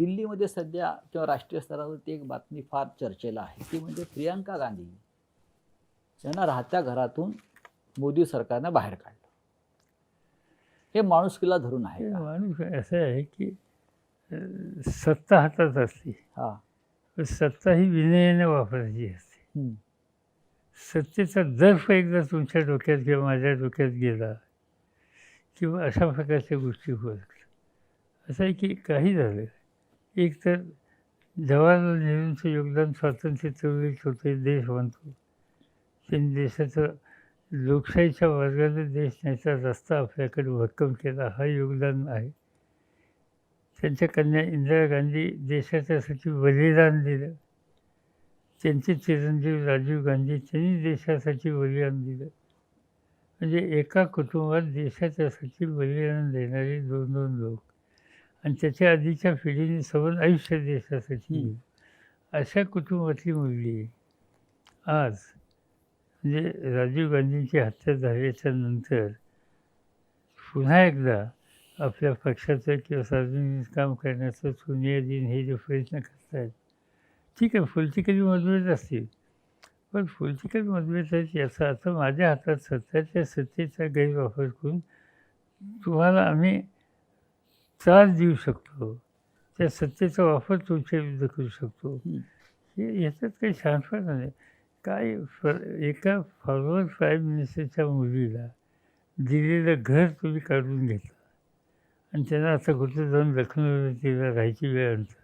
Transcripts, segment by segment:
दिल्लीमध्ये सध्या किंवा राष्ट्रीय स्तरावरती एक बातमी फार चर्चेला आहे, ती म्हणजे प्रियंका गांधी यांना राहत्या घरातून मोदी सरकारनं बाहेर काढलं. हे माणुसकीला धरून आहे का? माणूस असं आहे की सत्ता हातात असते, हा. पण सत्ता ही विनयाने वापरायची असते. हम्म. सत्तेचा दर्फ एकदा तुमच्या डोक्यात किंवा माझ्या डोक्यात गेला किंवा अशा प्रकारच्या गोष्टी होत असं आहे की काही झालं, एक तर जवाहरलाल नेहरूंचं योगदान स्वातंत्र्य चळवळीत होते, देश म्हणतो त्यांनी देशाचं लोकशाहीच्या वर्गाने देश न्यायचा रस्ता आपल्याकडे भक्कम केला, हा योगदान आहे. त्यांच्या कन्या इंदिरा गांधी देशाच्यासाठी बलिदान दिलं. त्यांचे चिरंजीव राजीव गांधी त्यांनी देशासाठी बलिदान दिलं. म्हणजे एका कुटुंबात देशाच्यासाठी बलिदान देणारे 2-2 लोक आणि त्याच्या आधीच्या पिढीने सबंध आयुष्य देशासाठी दिलं. अशा कुटुंबातली मुलगी आज म्हणजे राजीव गांधींची हत्या झाल्याच्या नंतर पुन्हा एकदा आपल्या पक्षाचं किंवा सार्वजनिक काम करण्याचं सोनिया दिन हे जे प्रयत्न करतायत, ठीक आहे, पॉलिटिकली मतभेद असतील, पण पॉलिटिकल मतभेद आहेत याचा अर्थ माझ्या हातात सत्ता आहे, त्या सत्तेचा गैरवापर करून तुम्हाला आम्ही त्रास देऊ शकतो, त्या सत्तेचा वापर तुमच्या विरुद्ध करू शकतो. हे याच्यात काही शहाणपणा नाही. काय एका फॉरवर्ड प्राईम मिनिस्टरच्या मुलीला दिलेलं घर तुम्ही काढून घेतलं आणि त्यांना आता कुठं जाऊन लखनौ तिला राहायची वेळ आणता.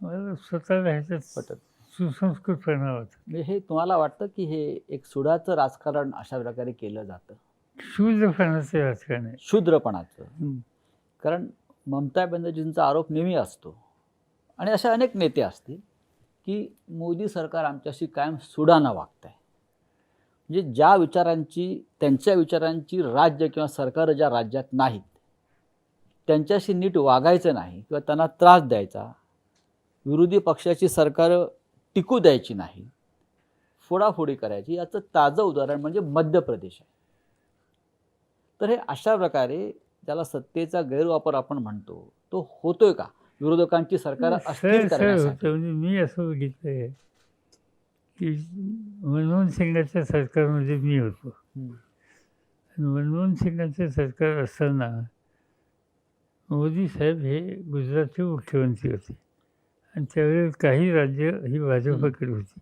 मला स्वतःला ह्याच्यात सुसंस्कृतपणा वाटतं. म्हणजे हे तुम्हाला वाटतं की हे एक सुडाचं राजकारण अशा प्रकारे केलं जातं? शूद्रपणाचं राजकारण आहे, शूद्रपणाचं. कारण ममता बॅनर्जींचा आरोप नेहमी असतो आणि अशा अनेक नेते असतील की मोदी सरकार आमच्याशी कायम सुडानं वागत आहे. म्हणजे ज्या विचारांची त्यांच्या विचारांची राज्य किंवा सरकार ज्या राज्यात नाहीत त्यांच्याशी नीट वागायचं नाही किंवा त्यांना त्रास द्यायचा, विरोधी पक्षाची सरकार टिकू द्यायची नाही, फोडाफोडी करायची, याचं ताजं उदाहरण म्हणजे मध्य प्रदेश आहे. तर हे अशा प्रकारे ज्याला सत्तेचा गैरवापर आपण म्हणतो तो होतोय का विरोधकांची सरकार अस्थिर करण्यासाठी? म्हणजे मी असं बघितलं आहे की मनमोहन सिंगाच्या सरकारमध्ये मी होतो. मनमोहन सिंगाचं सरकार असताना मोदी साहेब हे गुजरातचे मुख्यमंत्री होते आणि त्यावेळेस काही राज्य ही भाजपकडे होती.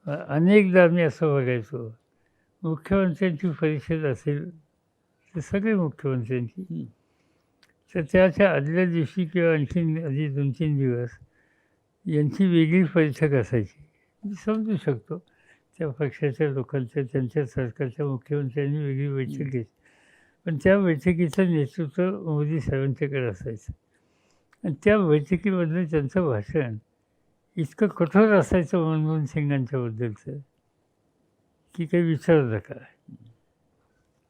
अनेकदा आम्ही असं बघायचो, मुख्यमंत्र्यांची परिषद असेल तर सगळे मुख्यमंत्र्यांची, तर त्याच्या आदल्या दिवशी किंवा आणखीन आधी 2-3 दिवस यांची वेगळी बैठक असायची. मी समजू शकतो त्या पक्षाच्या लोकांच्या त्यांच्या सरकारच्या मुख्यमंत्र्यांनी वेगळी बैठक घेतली, पण त्या बैठकीचं नेतृत्व मोदी साहेबांच्याकडे असायचं आणि त्या बैठकीमधलं त्यांचं भाषण इतकं कठोर असायचं मनमोहन सिंगांच्याबद्दलचं की काही विचारू नका.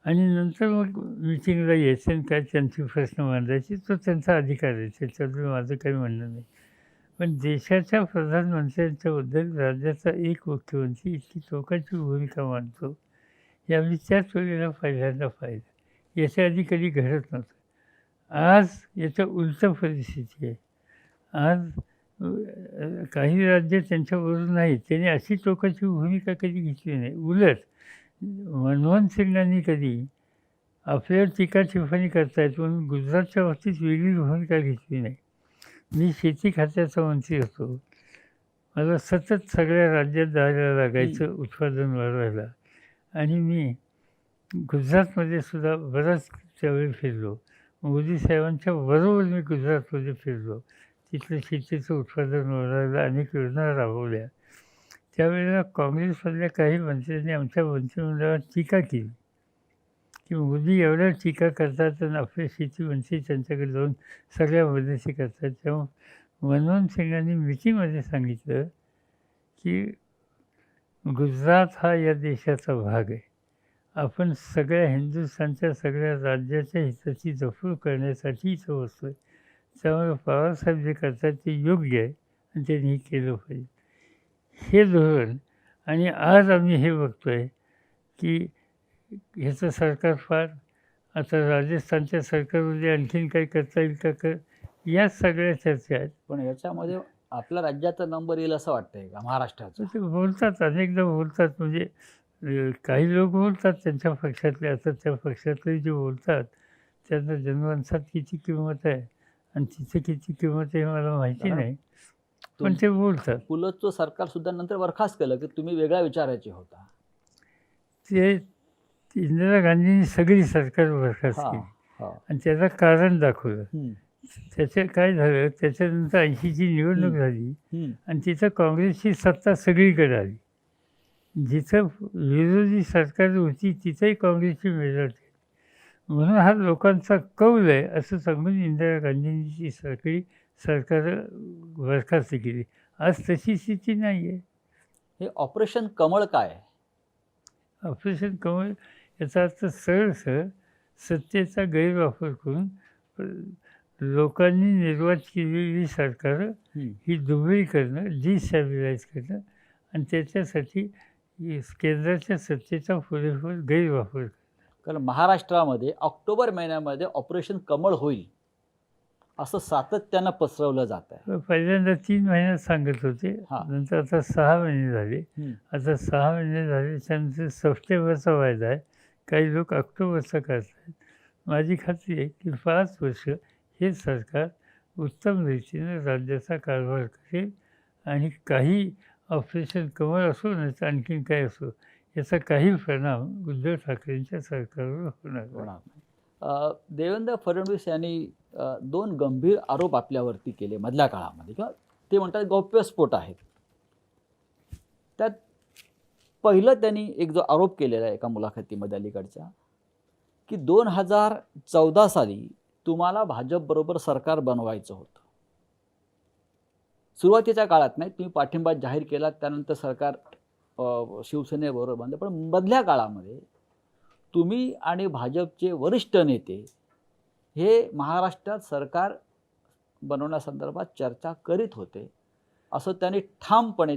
आणि नंतर मग मिटिंगला यायचं आणि काय त्यांची प्रश्न मांडायची, तो त्यांचा अधिकार आहे, त्याच्याबद्दल माझं काही म्हणणं नाही. पण देशाच्या प्रधानमंत्र्यांच्याबद्दल राज्याचा एक मुख्यमंत्री इतकी टोकाची भूमिका मांडतो हे आम्ही त्याच वेळेला पहिल्यांदा पाहिलं. याच्या आधी कधी घडत नव्हतं. आज याच्या उलट परिस्थिती आहे. आज काही राज्य त्यांच्याबरोबर नाहीत, त्यांनी अशी टोकाची भूमिका कधी घेतली नाही. उलट मनमोहन सिंगांनी कधी आपल्यावर टीका टिप्पणी करतायत म्हणून गुजरातच्या बाबतीत वेगळी भूमिका घेतली नाही. मी शेती खात्याचा मंत्री होतो, मला सतत सगळ्या राज्यात जायला लागायचं उत्पादन वाढवायला आणि मी गुजरातमध्ये सुद्धा बराच त्यावेळी फिरलो. मोदी साहेबांच्या बरोबर मी गुजरातमध्ये फिरलो, तिथलं शेतीचं उत्पादन वाढवायला अनेक योजना राबवल्या. त्यावेळेला काँग्रेसमधल्या काही मंत्र्यांनी आमच्या मंत्रिमंडळात टीका केली की मोदी एवढ्या टीका करतात आणि आपले शेतीमंत्री त्यांच्याकडे जाऊन सगळ्या मदती करतात. तेव्हा मनमोहन सिंगांनी मिटिंगमध्ये सांगितलं की गुजरात हा या देशाचा भाग आहे, आपण सगळ्या हिंदुस्थानच्या सगळ्या राज्याच्या हिताची जपणूक करण्यासाठी इथं बसतो आहे, त्यामुळे पवारसाहेब जे करतात ते योग्य आहे आणि त्यांनी केलं पाहिजे. हे धोरण आणि आज आम्ही हे बघतो आहे की ह्याचं सरकार फार आता राजस्थानच्या सरकारमध्ये आणखीन काही करता येईल का या सगळ्या चर्चा आहेत. पण याच्यामध्ये आपल्या राज्याचा नंबर येईल असं वाटतंय का, महाराष्ट्राचा? तर ते बोलतात, अनेकदा बोलतात. म्हणजे काही लोक बोलतात त्यांच्या पक्षातले, आता त्या पक्षातले जे बोलतात त्यांना जनमानसात किती किंमत आहे आणि तिथे किती किंमत आहे मला माहिती कारण नाही, पण ते बोलतात. पुलतचं सरकार सुद्धा नंतर बरखास्त केलं की तुम्ही वेगळ्या विचाराचे होता. ते इंदिरा गांधींनी सगळी सरकार बरखास्त हा केली हा आणि त्याचं कारण दाखवलं. हम्म, त्याचं काय झालं, त्याच्यानंतर 80ची निवडणूक झाली हम्म, आणि तिथं काँग्रेसची सत्ता सगळीकडे आली. जिथं विरोधी सरकार होती तिथंही काँग्रेसची मेजॉरिटी. म्हणून हा लोकांचा कौल आहे असं सांगून इंदिरा गांधींनी ती सगळी सरकारं बरखास्त केली. आज तशी स्थिती नाही आहे. हे ऑपरेशन कमळ काय आहे? ऑपरेशन कमळ याचा अर्थ सरळ सत्तेचा गैरवापर करून लोकांनी निर्वात केलेली सरकारं हम्म, ही दुबळी करणं, डिस्टॅबिलाईज करणं आणि त्याच्यासाठी केंद्राच्या सत्तेचा पुरेपूर गैरवापर करणं. कारण महाराष्ट्रामध्ये ऑक्टोबर महिन्यामध्ये ऑपरेशन कमळ होईल असं सातत्यानं पसरवलं जात आहे. पहिल्यांदा 3 महिन्यात सांगत होते, हा. नंतर आता 6 महिने झाले. हम्म, आता 6 महिने झाले, त्यानंतर सप्टेंबरचा वायदा आहे. काही लोक ऑक्टोबरचा करतात. माझी खात्री आहे की 5 वर्ष हे सरकार उत्तम रीतीनं राज्याचा कारभार करेल आणि काही ऑपरेशन कमळ असो नाही तर आणखीन काय असो, याचा काही परिणाम उद्धव ठाकरेंच्या सरकारवर होणार नाही. होणार नाही. देवेंद्र फडणवीस यांनी 2 गंभीर आरोप आपल्यावरती केले मधल्या काळामध्ये, किंवा ते म्हणतात गौप्यस्फोट आहेत. त्यात पहिलं त्यांनी एक जो आरोप केलेला आहे एका मुलाखतीमध्ये अलीकडच्या, की 2014 साली तुम्हाला भाजपबरोबर सरकार बनवायचं होतं. सुरुवातीच्या काळात नाही, तुम्ही पाठिंबा जाहीर केला, त्यानंतर सरकार शिवसेनेबरोबर बनलं. पण मधल्या काळामध्ये तुम्ही आणि भाजपचे वरिष्ठ नेते हे महाराष्ट्रात सरकार बनवण्यासंदर्भात चर्चा करीत होते असं त्यांनी ठामपणे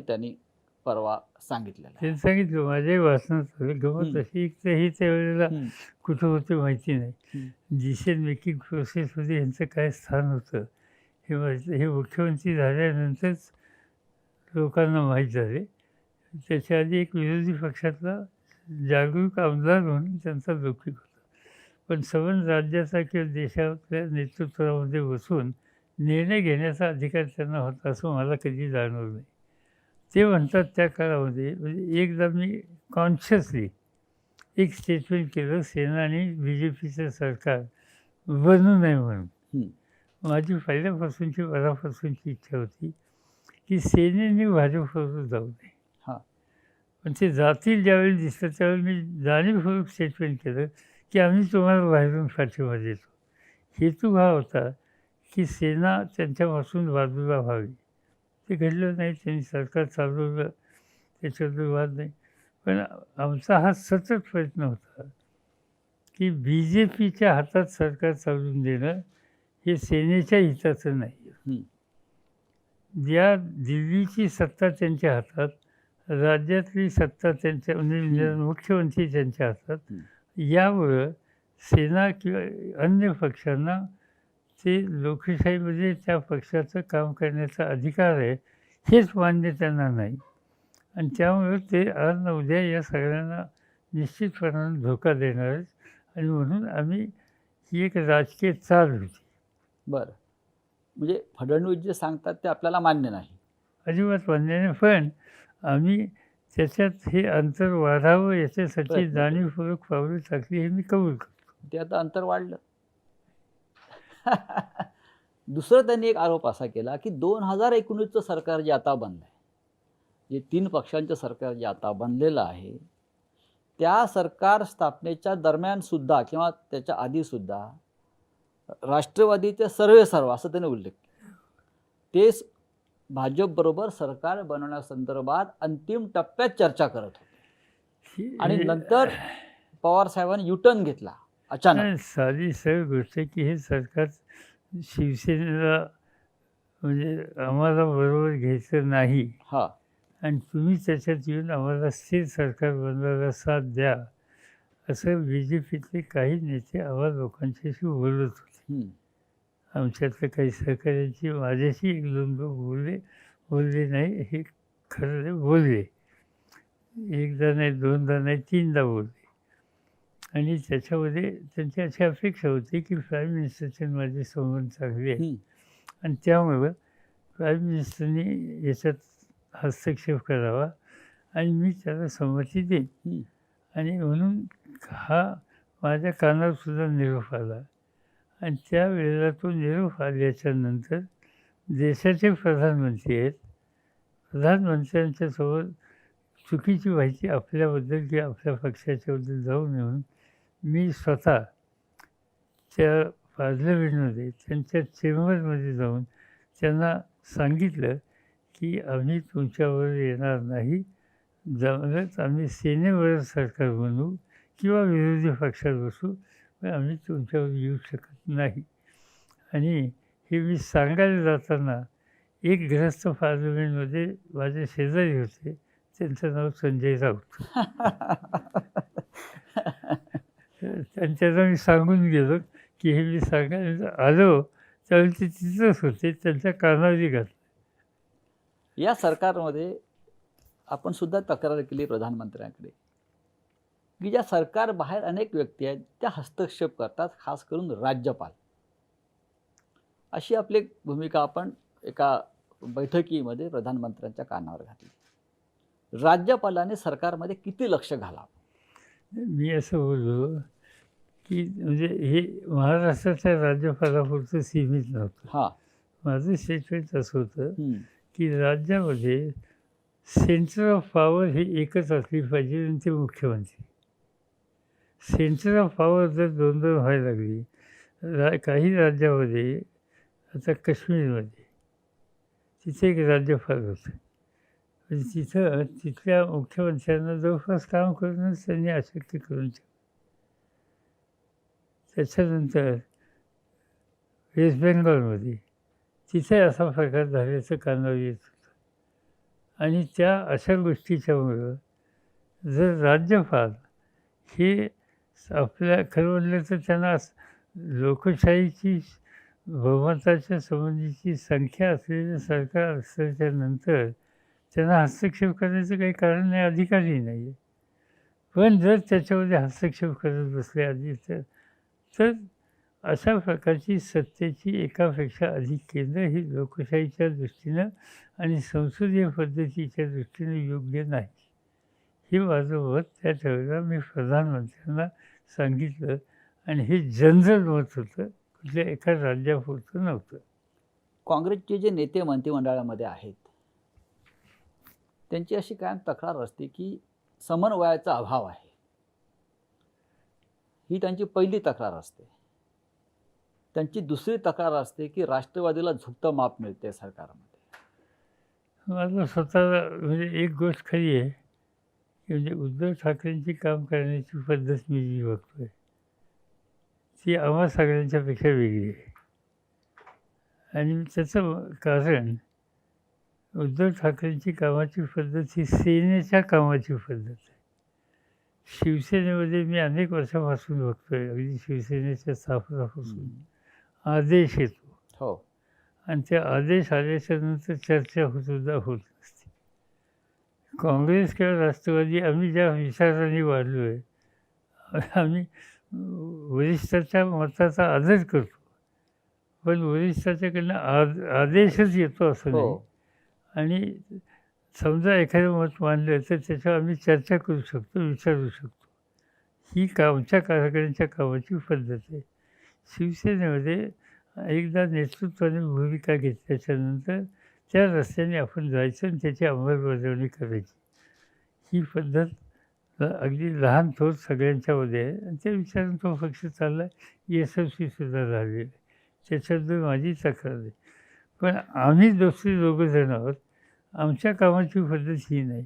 परवा सांगितलेलं आहे. त्यांनी सांगितलं, माझ्याही वाचनात आलं. गमत हम्म. अशी एक तर ही त्यावेळेला हम्म, कुठं होते माहिती नाही. हम्म, डिसिजन मेकिंग प्रोसेसमध्ये यांचं काय स्थान होतं हे मुख्यमंत्री झाल्यानंतरच लोकांना माहीत झाले. त्याच्या आधी एक विरोधी पक्षातला जागरूक आमदार म्हणून त्यांचा लौकिक होता. पण सबंध राज्याचा किंवा देशातल्या नेतृत्वामध्ये बसून निर्णय घेण्याचा अधिकार त्यांना होता असं मला कधी जाणवलं नाही. ते म्हणतात त्या काळामध्ये, म्हणजे एकदा मी कॉन्शियसली एक स्टेटमेंट केलं, सेना आणि BJPचं सरकार बनू नये म्हणून. हम्म, माझी पहिल्यापासूनची मनापासूनची इच्छा होती की सेनेने भाजपबरोबर जाऊ नये. हा. पण ते जातील ज्यावेळी दिसलं त्यावेळी मी जाणीवपूर्वक स्टेटमेंट केलं की आम्ही तुम्हाला बाहेरून पाठिंबा देतो. हेतू हा होता की सेना त्यांच्यापासून बाजूला व्हावी. ते घडलं नाही, त्यांनी सरकार चालवलं, त्याच्याबद्दल वाद नाही. पण आमचा हा सतत प्रयत्न होता की BJPच्या हातात सरकार चालवून देणं हे सेनेच्या हिताचं नाही. हम्म, ज्या दिल्लीची सत्ता त्यांच्या हातात, राज्यातली सत्ता त्यांच्या म्हणजे मुख्यमंत्री त्यांच्या हातात, यामुळं सेना किंवा अन्य पक्षांना ते लोकशाहीमध्ये त्या पक्षाचं काम करण्याचा अधिकार आहे हेच मान्य त्यांना नाही. आणि त्यामुळं ते आज न उद्या या सगळ्यांना निश्चितपणाने धोका देणार आहेत. आणि म्हणून आम्ही ही एक राजकीय चाल होती. बरं. म्हणजे फडणवीस जे सांगतात ते आपल्याला मान्य नाही. अजिबात मान्य नाही. पण आम्ही त्याच्यात हे अंतर वाढावं याच्यासाठी प्रयत्न केले. जाणीवपूर्वक पावलं टाकली हे मी कबूल करतो. ते आता अंतर वाढलं. दुसरं त्यांनी एक आरोप असा केला की 2019चं सरकार जे आता बनलं आहे, जे 3 पक्षांचं सरकार जे आता बनलेलं आहे, त्या सरकार स्थापनेच्या दरम्यान सुद्धा किंवा त्याच्या आधीसुद्धा राष्ट्रवादीचे सर्वेसर्वा असं त्याने उल्लेख केला. तेच भाजपबरोबर सरकार बनवण्यासंदर्भात अंतिम टप्प्यात चर्चा करत होते आणि नंतर पवारसाहेबांनी युटर्न घेतला अचानक. नाही, साधी सरळ गोष्ट आहे की हे सरकार शिवसेनेला म्हणजे आम्हाला बरोबर घ्यायचं नाही हा. आणि तुम्ही त्याच्यात येऊन आम्हाला स्थिर सरकार बनवायला साथ द्या असं BJPतले काही नेते आम्हा लोकांच्याशी बोलत होते. हम्म, आमच्यातल्या काही सहकाऱ्यांची माझ्याशी 1-2 बोलले नाही, हे खरं नाही, बोलले. एकदा नाही, दोनदा नाही, तीनदा बोलले. आणि त्याच्यामध्ये त्यांची अशी अपेक्षा होती की प्राईम मिनिस्टरचे माझे संबंध चांगले आहेत हं. आणि त्यामुळं प्राईम मिनिस्टरनी याच्यात हस्तक्षेप करावा आणि मी त्याला संमती देईन. हं. आणि म्हणून हा माझ्या कानावर सुद्धा निरोप आला आणि त्यावेळेला तो निरोप आल्याच्यानंतर देशाचे प्रधानमंत्री आहेत. प्रधानमंत्र्यांच्यासोबत चुकीची माहिती आपल्याबद्दल किंवा आपल्या पक्षाच्याबद्दल जाऊ नये मी स्वतः त्या पार्लमेंटमध्ये त्यांच्या चेंबरमध्ये जाऊन त्यांना सांगितलं की आम्ही तुमच्यावर येणार नाही. जमलंच आम्ही सेनेवर सरकार बनवू किंवा विरोधी पक्षात बसू, पण आम्ही तुमच्यावर येऊ शकत नाही. आणि हे मी सांगायला जाताना एक ग्रस्त पार्लमेंटमध्ये माझे शेजारी होते, त्यांचं नाव संजय राऊत. तर त्यांच्याला मी सांगून गेलो की हे मी सांगायला आलो त्यावेळी ते तिथंच होते, त्यांच्या कानावरी घातलं. या सरकारमध्ये आपण सुद्धा तक्रार केली प्रधानमंत्र्यांकडे की ज्या सरकार बाहेर अनेक व्यक्ती आहेत त्या हस्तक्षेप करतात, खास करून राज्यपाल. अशी आपली भूमिका आपण एका बैठकीमध्ये प्रधानमंत्र्यांच्या कानावर घातली. राज्यपालाने सरकारमध्ये किती लक्ष घालावं? मी असं बोललो की म्हणजे हे महाराष्ट्राच्या राज्यपालापुरतं सीमित नव्हतं. हां. माझं स्टेटमेंट असं होतं हं. की राज्यामध्ये सेंटर ऑफ पॉवर ही एकच असली पाहिजे आणि ते मुख्यमंत्री. सेंटर ऑफ पॉवर जर दोन व्हायला लागली, काही राज्यामध्ये आता काश्मीरमध्ये तिथे एक राज्यपाल होतं. म्हणजे तिथं तिथल्या मुख्यमंत्र्यांना जवळपास काम करूनच त्यांनी अशक्य करून ठेवलं. त्याच्यानंतर वेस्ट बेंगॉलमध्ये तिथे असा प्रकार झाल्याचं कानावर येत होतं. आणि त्या अशा गोष्टीच्यामुळं जर राज्यपाल हे आपल्या खरं म्हणलं तर त्यांना लोकशाहीची बहुमताच्या संबंधीची संख्या असलेलं सरकार असल्याच्यानंतर त्यांना हस्तक्षेप करण्याचं काही कारण नाही, अधिकारही नाही आहे. पण जर त्याच्यामध्ये हस्तक्षेप करत बसले आधी तर अशा प्रकारची सत्तेची एकापेक्षा अधिक केंद्र ही लोकशाहीच्या दृष्टीनं आणि संसदीय पद्धतीच्या दृष्टीनं योग्य नाही. हे माझं मत त्या वेळेला मी प्रधानमंत्र्यांना सांगितलं आणि हे जनरल मत होतं, कुठल्या एका राज्यापुरतं नव्हतं. काँग्रेसचे जे नेते मंत्रिमंडळामध्ये आहेत त्यांची अशी कायम तक्रार असते की समन्वयाचा अभाव आहे. ही त्यांची पहिली तक्रार असते. त्यांची दुसरी तक्रार असते की राष्ट्रवादीला झुकतं माप मिळते सरकारमध्ये. माझं स्वतःला म्हणजे एक गोष्ट खरी आहे की म्हणजे उद्धव ठाकरेंची काम करण्याची पद्धत मी जी बघतोय ती आम्हा सगळ्यांच्यापेक्षा वेगळी आहे. आणि त्याचं कारण उद्धव ठाकरेंची कामाची पद्धत ही सेनेच्या कामाची पद्धत आहे. शिवसेनेमध्ये मी अनेक वर्षापासून बघतोय, अगदी शिवसेनेच्या स्थापनापासून आदेश येतो. हो. आणि ते आदेश आल्याच्यानंतर चर्चा सुद्धा होत नसते. काँग्रेस किंवा राष्ट्रवादी आम्ही ज्या विचारांनी वाढलो आहे, आम्ही वरिष्ठाच्या मताचा आदर करतो, पण वरिष्ठाच्याकडनं आदेशच येतो असं नाही. हो. आणि समजा एखादं मत मानलं तर त्याच्यावर आम्ही चर्चा करू शकतो, विचारू शकतो. ही आमच्या कार्यकर्त्यांच्या कामाची पद्धत आहे. शिवसेनेमध्ये एकदा नेतृत्वाने भूमिका घेतल्याच्यानंतर त्या रस्त्याने आपण जायचं आणि त्याची अंमलबजावणी करायची. ही पद्धत अगदी लहान थोर सगळ्यांच्यामध्ये आहे आणि त्या विचारानं तो पक्ष चालला यशस्वीसुद्धा झालेला आहे. त्याच्याबद्दल माझी तक्रार आहे. पण आम्ही दोघं जण आहोत, आमच्या कामाची पद्धत ही नाही.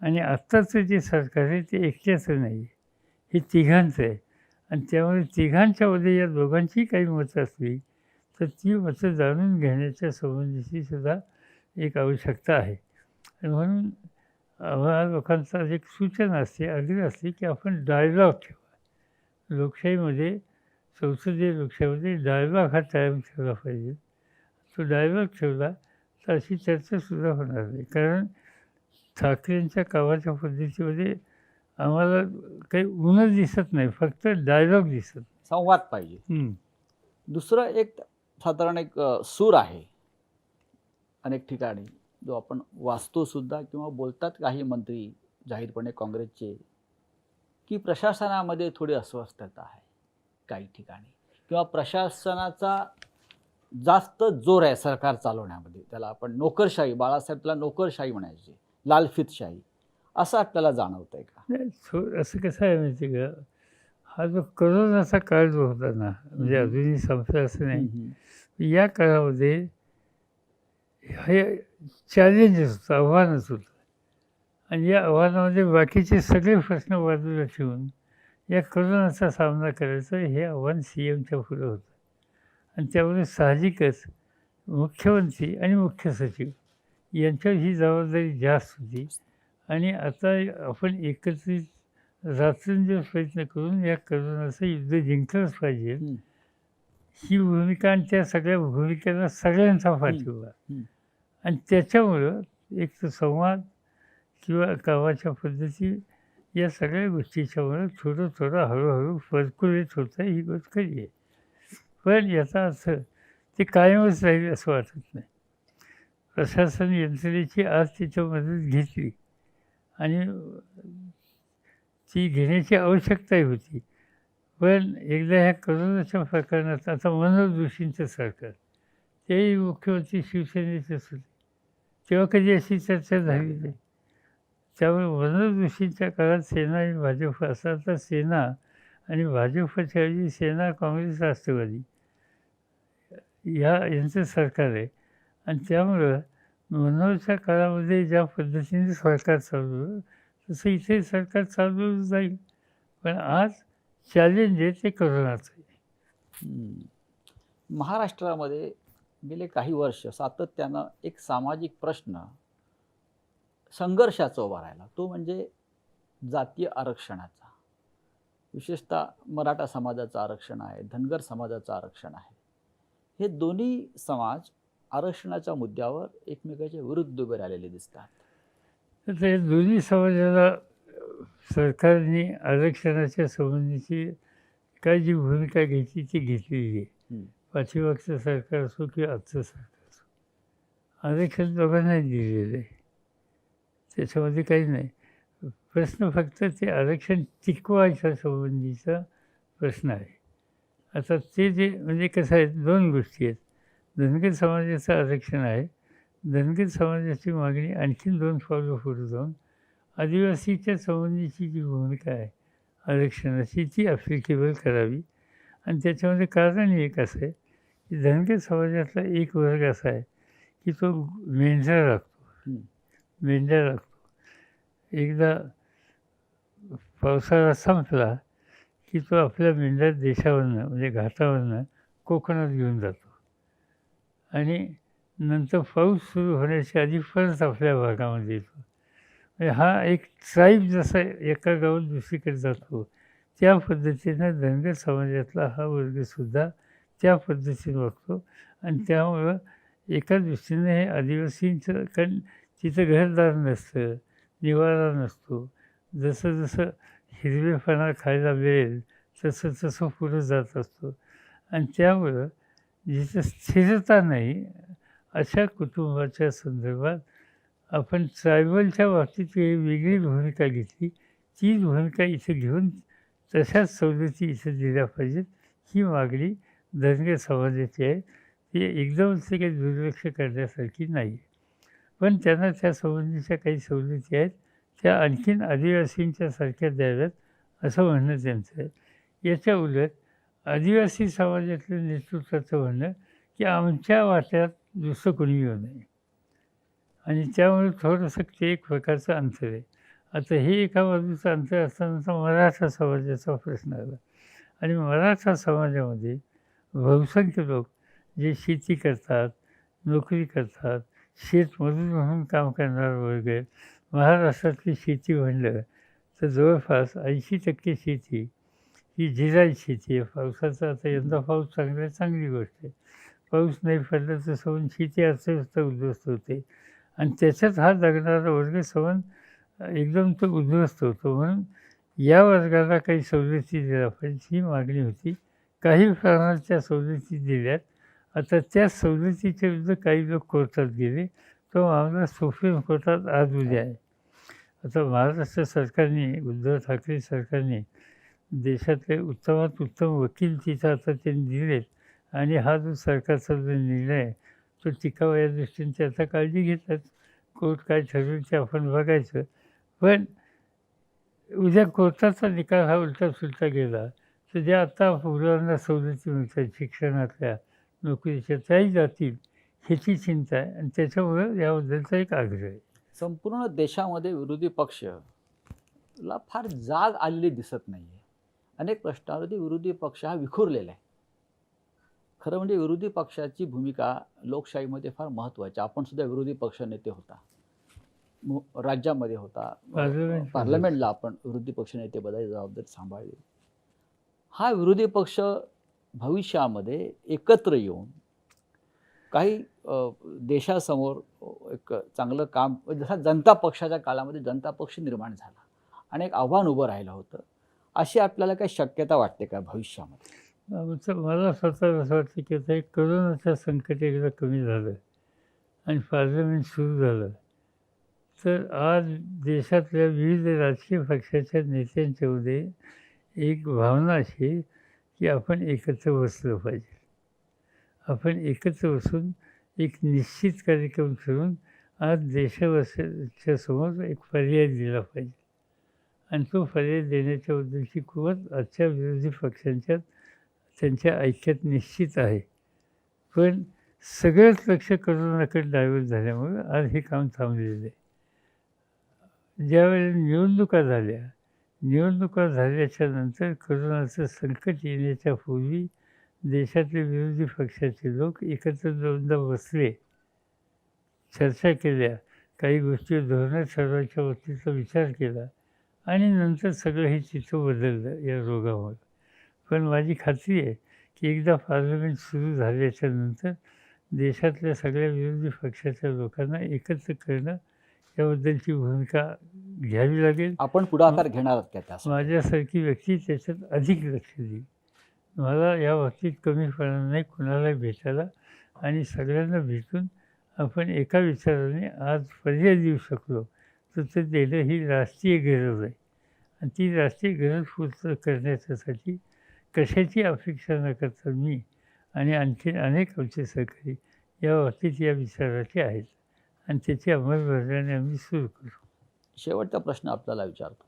आणि आत्ताचं जे सरकार आहे ते एकट्याचं नाही, हे तिघांचं आहे. आणि त्यामुळे तिघांच्यामध्ये या दोघांची काही मतं असली तर ती मतं जाणून घेण्याच्या संबंधीची सुद्धा एक आवश्यकता आहे. आणि म्हणून आम्हाला लोकांचा एक सूचना असते, आग्रह असते की आपण डायलॉग ठेवा. लोकशाहीमध्ये संसदीय लोकशाहीमध्ये डायलॉग हा कायम ठेवला पाहिजे. तो डायलॉग ठेवला तर अशी चर्चासुद्धा होणार नाही. कारण ठाकरेंच्या कामाच्या पद्धतीमध्ये आम्हाला काही उणं दिसत नाही, फक्त डायलॉग दिसत. संवाद पाहिजे. हं. दुसरं एक साधारण एक सूर आहे अनेक ठिकाणी, जो आपण वाचतो सुद्धा किंवा बोलतात काही मंत्री जाहीरपणे काँग्रेसचे, की प्रशासनामध्ये थोडी अस्वस्थता आहे काही ठिकाणी, किंवा प्रशासनाचा जास्त जोर आहे सरकार चालवण्यामध्ये. त्याला आपण नोकरशाही, बाळासाहेब त्याला नोकरशाही म्हणायचे, लालफितशाही, असं आपल्याला जाणवतंय का? नाही, असं कसं आहे माहिती आहे का, हा जो कोरोनाचा काळ जो होता ना, म्हणजे अजूनही संपला असं नाही. या काळामध्ये हे चॅलेंजेस होतं, आव्हानच होतं. आणि या आव्हानामध्ये बाकीचे सगळे प्रश्न बाजूला ठेवून या कोरोनाचा सामना करायचं हे आव्हान CMच्या पुढं होतं. आणि त्यामुळे साहजिकच मुख्यमंत्री आणि मुख्य सचिव यांच्यावर ही जबाबदारी जास्त होती. आणि आता आपण एकत्रित रात्रंदिवस प्रयत्न करून या कोरोनाचं युद्ध जिंकलंच पाहिजे, ही भूमिका आणि त्या सगळ्या भूमिकेला सगळ्यांचा पाठिंबा. आणि त्याच्यामुळं एक तर संवाद किंवा कामाच्या पद्धती या सगळ्या गोष्टीच्यामुळं थोडं थोडं हळूहळू फरकुलेट होतं, ही गोष्ट खरी आहे. पण याचा अर्थ ते कायमच राहील असं वाटत नाही. प्रशासन यंत्रणेची आज त्याच्या मदत घेतली आणि ती घेण्याची आवश्यकताही होती. पण एकदा ह्या कोरोनाच्या प्रकरणात आता मनोहर जोशींचं सरकार, तेही मुख्यमंत्री शिवसेनेचेच होते, तेव्हा कधी अशी चर्चा झाली नाही. त्यामुळे मनोहर जोशींच्या काळात सेना आणि भाजप असं, आता सेना आणि भाजपच्या ऐवजी सेना, काँग्रेस, राष्ट्रवादी यांचं सरकार आहे. आणि त्यामुळं मनोहरच्या काळामध्ये ज्या पद्धतीने सरकार चालवलं तसं इथे सरकार चालवलं जाईल. पण आज चॅलेंज आहे ते कोरोनाचं आहे. महाराष्ट्रामध्ये गेले काही वर्ष सातत्यानं एक सामाजिक प्रश्न संघर्षाचा उभा राहिला, तो म्हणजे जातीय आरक्षणाचा. विशेषतः मराठा समाजाचं आरक्षण आहे, धनगर समाजाचं आरक्षण आहे. हे दोन्ही समाज आरक्षणाच्या मुद्द्यावर एकमेकाच्या विरुद्ध उभे राहिलेले दिसतात. तर ते दोन्ही समाजाला सरकारने आरक्षणाच्या संबंधीची काय जी भूमिका घेतली ती घेतलेली आहे. पाठीमागचं सरकार असो किंवा आजचं सरकार असो, आरक्षण दोघांनाही दिलेलं आहे, त्याच्यामध्ये काही नाही. प्रश्न फक्त ते आरक्षण टिकवायच्या संबंधीचा प्रश्न आहे. आता ते जे म्हणजे कसं आहे, दोन गोष्टी आहेत. धनगर समाजाचं आरक्षण आहे, धनगर समाजाची मागणी आणखीन 2 पावलं पुढे जाऊन आदिवासीच्या संबंधीची जी भूमिका आहे आरक्षणाची, ती ॲप्लिकेबल करावी. आणि त्याच्यामध्ये कारण एक असं आहे की धनगर समाजातला एक वर्ग असा आहे की तो मेंढरा राखतो. एकदा पावसाळा संपला की तो आपल्या मेंढ्या देशावरनं म्हणजे घाटावरनं कोकणात घेऊन जातो आणि नंतर पाऊस सुरू होण्याच्या आधी परत आपल्या भागामध्ये येतो. म्हणजे हा एक ट्राईब जसा एका गावात दुसरीकडे जातो, त्या पद्धतीनं धनगर समाजातला हा वर्गसुद्धा त्या पद्धतीने वागतो. आणि त्यामुळं एका दृष्टीनं हे आदिवासींचं, कारण तिथं घरदार नसतं, निवारा नसतो, जसं जसं हिरवेपणा खायला मिळेल तसं तसं पुढं जात असतो. आणि त्यामुळं जिथं स्थिरता नाही अशा कुटुंबाच्या संदर्भात आपण ट्रायबलच्या बाबतीत वेगळी भूमिका घेतली, तीच भूमिका इथे घेऊन तशाच सवलती इथे दिल्या पाहिजेत, ही मागणी धनगर समाजाची आहे. ती एकदम ते काही दुर्लक्ष करण्यासारखी नाही. पण त्यांना त्या संबंधीच्या काही सवलती आहेत, त्या आणखीन आदिवासींच्या सारख्या द्याव्यात असं म्हणणं त्यांचं आहे. याच्या उलट आदिवासी समाजातल्या नेतृत्वाचं म्हणणं की आमच्या वाट्यात दुसरं कोणी येऊ नये. आणि त्यामुळे थोडंसं ते एक प्रकारचं अंतर आहे. आता हे एका बाजूचं अंतर असताना मराठा समाजाचा प्रश्न आला. आणि मराठा समाजामध्ये बहुसंख्य लोक जे शेती करतात, नोकरी करतात, शेतमजूर म्हणून काम करणारा वर्ग आहे. महाराष्ट्रातली शेती म्हणलं तर जवळपास 80% शेती ही झिराई शेती आहे. पावसाचा आता यंदा पाऊस चांगला आहे, चांगली गोष्ट आहे. पाऊस नाही पडला तर सवन शेती अर्थव्यवस्था उद्ध्वस्त होते आणि त्याच्यात हा जगणारा वर्ग सवन एकदम तो उद्ध्वस्त होतो. म्हणून या वर्गाला काही सवलती दिल्या पाहिजे ही मागणी होती. काही प्रमाणाच्या सवलती दिल्यात. आता त्या सवलतीच्या विरुद्ध काही लोक कोर्टात गेले. तो मामला सुप्रीम कोर्टात आज उद्या आहे. आता महाराष्ट्र सरकारने, उद्धव ठाकरे सरकारने देशातले उत्तमात उत्तम वकील तिथं आता त्यांनी दिलेत आणि हा जो सरकारचा जो निर्णय आहे तो टिकावा या दृष्टीने ते आता काळजी घेतात. कोर्ट काय ठरवेल ते आपण बघायचं. पण उद्या कोर्टाचा निकाल हा उलटा-सुलटा गेला तर ज्या आता मुलांना सवलती मिळतात शिक्षणातल्या, नोकरीच्या, त्याही जातील ह्याची चिंता आहे आणि त्याच्यामुळं याबद्दलचा एक आग्रह आहे. संपूर्ण देशामध्ये विरोधी पक्षला फार जाग आलेली दिसत नाही आहे. अनेक प्रश्नावरती विरोधी पक्ष हा विखुरलेला आहे. खरं म्हणजे विरोधी पक्षाची भूमिका लोकशाहीमध्ये फार महत्त्वाची. आपण सुद्धा विरोधी पक्षनेते होता, राज्यामध्ये होता, पार्लमेंटला आपण विरोधी पक्षनेते बदलायची जबाबदारी सांभाळली. हा विरोधी पक्ष भविष्यामध्ये एकत्र येऊन काही देशासमोर एक चांगलं काम, जसा जनता पक्षाच्या काळामध्ये जनता पक्ष निर्माण झाला आणि एक आव्हान उभं राहिलं होतं, अशी आपल्याला काही शक्यता वाटते का भविष्यामध्ये? मला स्वतःला असं वाटतं की आता एक कोरोनाचं संकट एकदा कमी झालं आणि पार्लमेंट सुरू झालं तर आज देशातल्या विविध राजकीय पक्षाच्या नेत्यांच्यामध्ये एक भावना अशी आहे की आपण एकत्र बसलं पाहिजे. आपण एकत्र बसून एक निश्चित कार्यक्रम ठरवून आज देशवासियांच्या समोर एक पर्याय दिला पाहिजे आणि तो पर्याय देण्याच्याबद्दलची कुवत आजच्या विरोधी पक्षांच्यात त्यांच्या ऐक्यात निश्चित आहे. पण सगळंच लक्ष कोरोनाकडे डायव्हर्ट झाल्यामुळं आज हे काम थांबलेलं आहे. ज्यावेळेला निवडणुका झाल्याच्या नंतर कोरोनाचं संकट येण्याच्या पूर्वी देशातले विरोधी पक्षाचे लोक एकत्र दोनदा बसले, चर्चा केल्या, काही गोष्टी धोरणं ठरवायच्या बाबतीचा विचार केला आणि नंतर सगळं हे चित्र बदललं या रोगामुळे. पण माझी खात्री आहे की एकदा पार्लमेंट सुरू झाल्याच्या नंतर देशातल्या सगळ्या विरोधी पक्षाच्या लोकांना एकत्र करणं याबद्दलची भूमिका घ्यावी लागेल. आपण पुढाकार घेणार आहात का त्यासाठी? माझ्यासारखी व्यक्ती त्याच्यात अधिक लक्ष देईल. मला या बाबतीत कमीपणा नाही कुणाला भेटायला आणि सगळ्यांना भेटून आपण एका विचाराने आज पर्याय देऊ शकलो तर ते देणं ही राष्ट्रीय गरज आहे आणि ती राष्ट्रीय गरज पूर्ण करण्यासाठी कशाची अपेक्षा न करता मी आणि आणखी अनेक आमचे सहकारी या बाबतीत या विचाराचे आहेत आणि त्याची अंमलबजावणी आम्ही सुरू करू. शेवटचा प्रश्न आपल्याला विचारतो.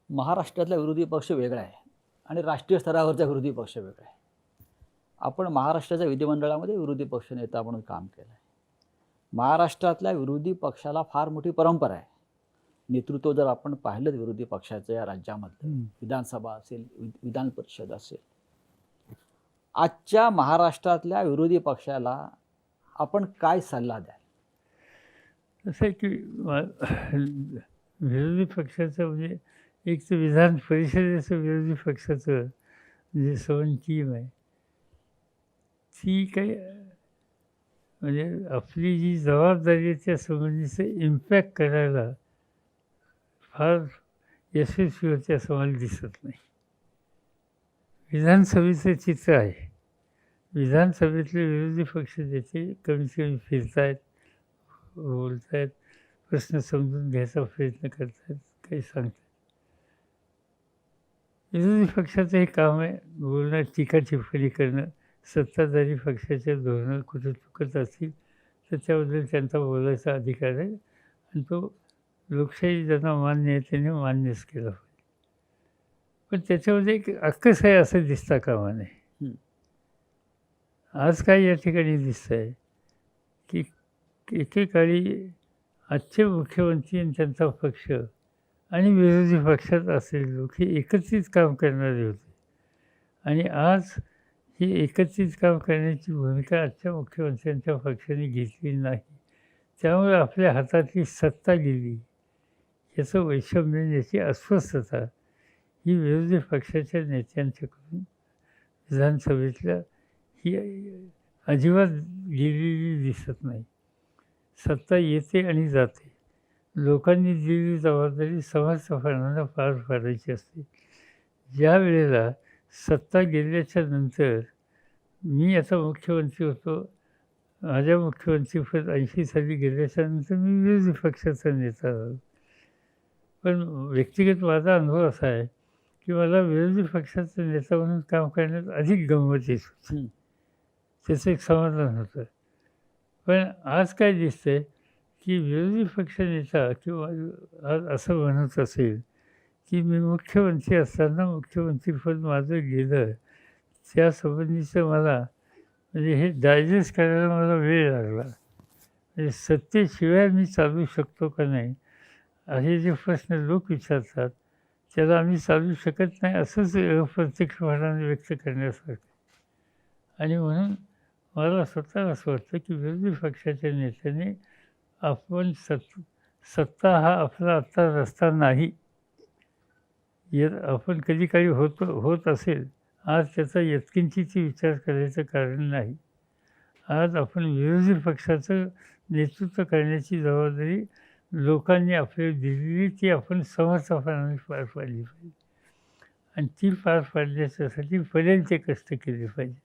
महाराष्ट्रातला विरोधी पक्ष वेगळा आहे आणि राष्ट्रीय स्तरावरचा विरोधी पक्ष वेगळा आहे. आपण महाराष्ट्राच्या विधिमंडळामध्ये विरोधी पक्ष नेता म्हणून काम केलं आहे. महाराष्ट्रातल्या विरोधी पक्षाला फार मोठी परंपरा आहे. नेतृत्व जर आपण पाहिलं विरोधी पक्षाचं या राज्यामधलं, विधानसभा असेल, विधान परिषद असेल, आजच्या महाराष्ट्रातल्या विरोधी पक्षाला आपण काय सल्ला द्याल? असं आहे की विरोधी पक्षाचं म्हणजे एक तर विधान परिषदेचं विरोधी पक्षाचं जे सवन टीम आहे ती काही म्हणजे आपली जी जबाबदारी आहे त्या संबंधीचं इम्पॅक्ट करायला फार यशस्वी होते असं मला दिसत नाही. विधानसभेचं चित्र आहे. विधानसभेतले विरोधी पक्ष ज्याचे कमीत कमी फिरत आहेत, बोलत आहेत, प्रश्न समजून घ्यायचा प्रयत्न करत आहेत, काही सांगतात. विरोधी पक्षाचं हे काम आहे बोलणं, टीका टिप्पणी करणं. सत्ताधारी पक्षाच्या धोरणं कुठे चुकत असतील तर त्याबद्दल त्यांचा बोलायचा अधिकार आहे आणि तो लोकशाही ज्यांना मान्य आहे त्यांनी मान्यच केला पाहिजे. पण त्याच्यामध्ये एक अक्कस आहे असं दिसता कामा नये. आज काय या ठिकाणी दिसतं आहे की एकेकाळी आजचे मुख्यमंत्री आणि त्यांचा पक्ष आणि विरोधी पक्षात असलेले लोक हे एकत्रित काम करणारे होते आणि आज ही एकत्रित काम करण्याची भूमिका आजच्या मुख्यमंत्र्यांच्या पक्षाने घेतली नाही. त्यामुळे आपल्या हातातली सत्ता गेली, याचं वैषम्य, याची अस्वस्थता ही विरोधी पक्षाच्या नेत्यांच्याकडून विधानसभेतल्या ही अजिबात गेलेली दिसत नाही. सत्ता येते आणि जाते. लोकांनी दिलेली जबाबदारी समर्थपणानं पार पाडायची असते. ज्या वेळेला सत्ता गेल्याच्या नंतर मी आता मुख्यमंत्री होतो. माझ्या मुख्यमंत्रीपद 80 साली गेल्याच्यानंतर मी विरोधी पक्षाचा नेता झालो. पण व्यक्तिगत माझा अनुभव असा आहे की मला विरोधी पक्षाचा नेता म्हणून काम करण्यात अधिक गंमत येत होती. त्याचं एक समाधान होतं. पण आज काय दिसतंय की विरोधी पक्ष नेता किंवा आज असं म्हणत असेल की मी मुख्यमंत्री असताना मुख्यमंत्रीपद माझं गेलं, त्यासंबंधीचं मला म्हणजे हे डायजेस्ट करायला मला वेळ लागला. म्हणजे सत्तेशिवाय मी चालू शकतो का नाही, असे जे प्रश्न लोक विचारतात त्याला आम्ही चालू शकत नाही असंच अप्रत्यक्षपणाने व्यक्त करण्यासारखं. आणि म्हणून मला स्वतःला असं वाटतं की विरोधी पक्षाच्या नेत्याने आपण सत्ता हा आपला आत्ता रस्ता नाही. आपण कधी काही होत असेल आज त्याचा यत्किंचितही विचार करायचं कारण नाही. आज आपण विरोधी पक्षाचं नेतृत्व करण्याची जबाबदारी लोकांनी आपल्याला दिलेली ती आपण समर्थपणाने पार पाडली पाहिजे. आणि ती पार पाडण्याच्यासाठी पर्यंत कष्ट केले पाहिजे.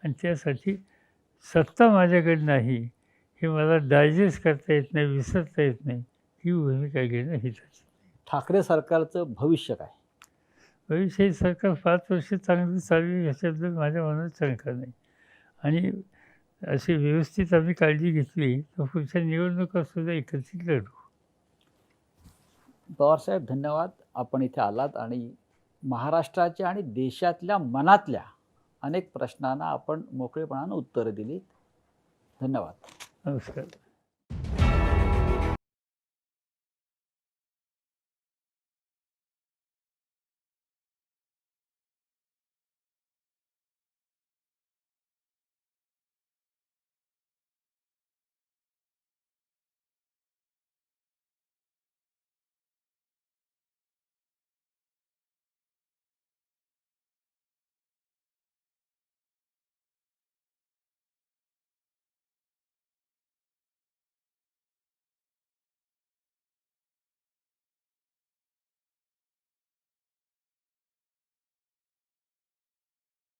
आणि त्यासाठी सत्ता माझ्याकडे नाही हे मला डायजेस्ट करता येत नाही, विसरता येत नाही, ही भूमिका घेणं हिताचं. ठाकरे सरकारचं भविष्य काय? भविष्य हे सरकार 5 वर्ष चांगलं चालू ह्याच्याबद्दल माझ्या मनात शंका नाही. आणि अशी व्यवस्थित आम्ही काळजी घेतली तर पुढच्या निवडणुकासुद्धा एकत्रित लढू. पवारसाहेब धन्यवाद. आपण इथे आलात आणि महाराष्ट्राच्या आणि देशातल्या मनातल्या अनेक प्रश्नांना आपण मोकळेपणानं उत्तरं दिलीत. धन्यवाद. नमस्कार.